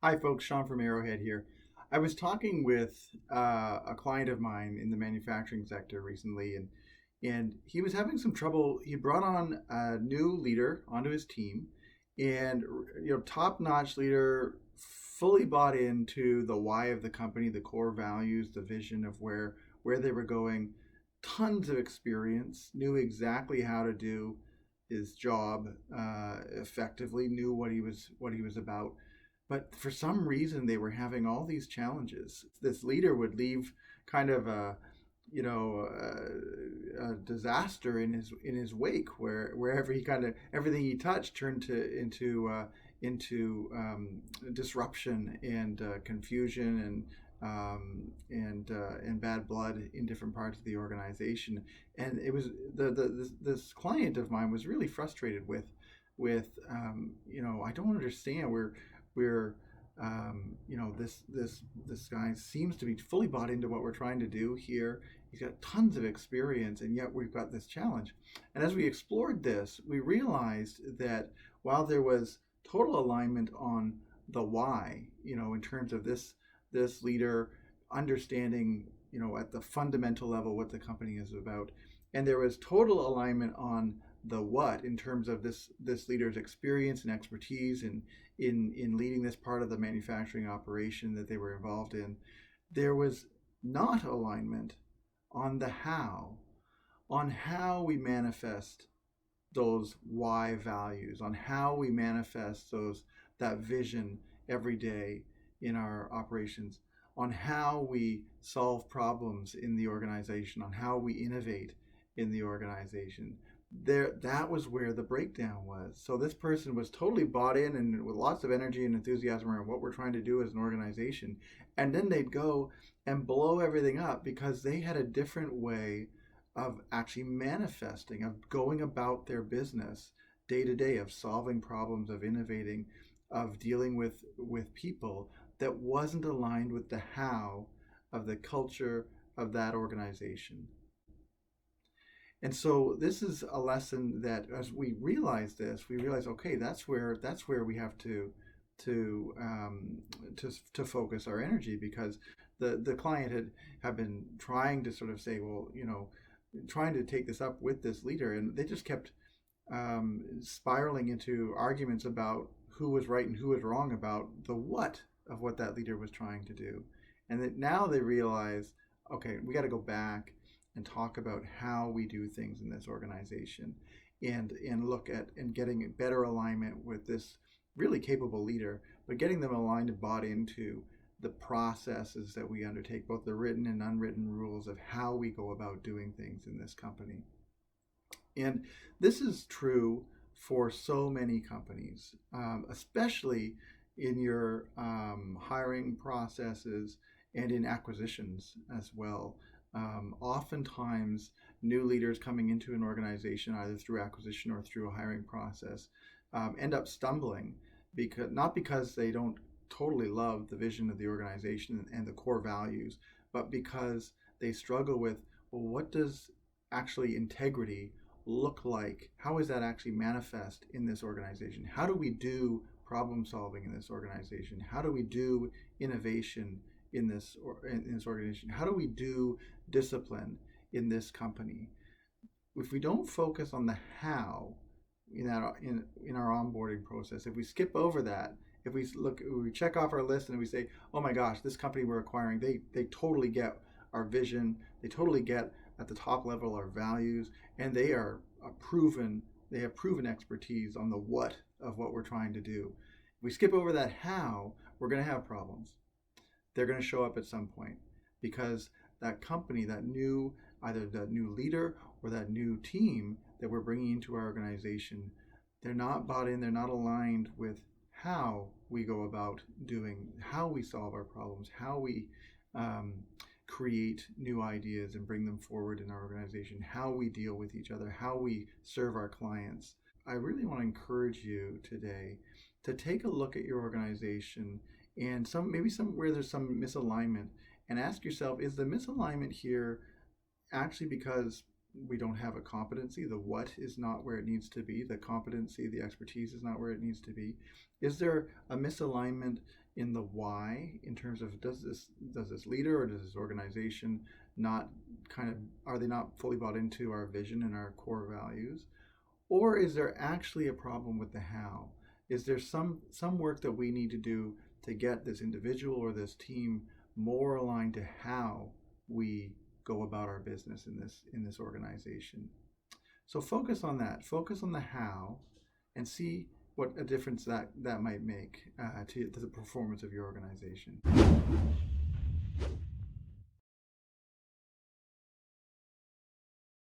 Hi, folks. Sean from Arrowhead here. I was talking with a client of mine in the manufacturing sector recently, and he was having some trouble. He brought on a new leader onto his team, and top-notch leader, fully bought into the why of the company, the core values, the vision of where they were going. Tons of experience, knew exactly how to do his job effectively, knew what he was about, but for some reason they were having all these challenges. This leader would leave kind of a disaster in his wake, wherever he kind of everything he touched turned to into disruption and confusion and bad blood in different parts of the organization. And it was this client of mine was really frustrated with I don't understand. We're this guy seems to be fully bought into what we're trying to do here. He's got tons of experience, and yet we've got this challenge. And as we explored this, we realized that while there was total alignment on the why, in terms of this leader understanding, at the fundamental level what the company is about, and there was total alignment on the what in terms of this leader's experience and expertise in leading this part of the manufacturing operation that they were involved in. There was not alignment on the how, on how we manifest those why values, on how we manifest that vision every day in our operations, on how we solve problems in the organization, on how we innovate in the organization. That was where the breakdown was. So this person was totally bought in and with lots of energy and enthusiasm around what we're trying to do as an organization, and then they'd go and blow everything up because they had a different way of actually manifesting, of going about their business day to day, of solving problems, of innovating, of dealing with people that wasn't aligned with the how of the culture of that organization. And so this is a lesson that, as we realize this, we realize, okay, that's where we have to to focus our energy, because the client had been trying to sort of say, well, trying to take this up with this leader, and they just kept spiraling into arguments about who was right and who was wrong about the what of what that leader was trying to do. And that now they realize, okay, we got to go back and talk about how we do things in this organization, and look at and getting better alignment with this really capable leader, but getting them aligned and bought into the processes that we undertake, both the written and unwritten rules of how we go about doing things in this company. And this is true for so many companies, especially in your hiring processes and in acquisitions as well. Oftentimes, new leaders coming into an organization, either through acquisition or through a hiring process, end up stumbling, not because they don't totally love the vision of the organization and the core values, but because they struggle with, well, what does actually integrity look like? How is that actually manifest in this organization? How do we do problem solving in this organization? How do we do innovation in this organization? How do we do discipline in this company? If we don't focus on the how in our onboarding process, if we skip over that, if we check off our list and we say, oh my gosh, this company we're acquiring, they totally get our vision, they totally get at the top level our values, and they have proven expertise on the what of what we're trying to do. If we skip over that how, we're going to have problems. They're going to show up at some point, because that company, either that new leader or that new team that we're bringing into our organization, they're not bought in, they're not aligned with how we go about doing, how we solve our problems, how we create new ideas and bring them forward in our organization, how we deal with each other, how we serve our clients. I really want to encourage you today to take a look at your organization and maybe where there's some misalignment, and ask yourself, is the misalignment here actually because we don't have a competency? The what is not where it needs to be. The competency, the expertise is not where it needs to be. Is there a misalignment in the why, in terms of does this leader or does this organization not are they not fully bought into our vision and our core values? Or is there actually a problem with the how? Is there some work that we need to do to get this individual or this team more aligned to how we go about our business in this organization? So focus on that. Focus on the how, and see what a difference that might make to the performance of your organization.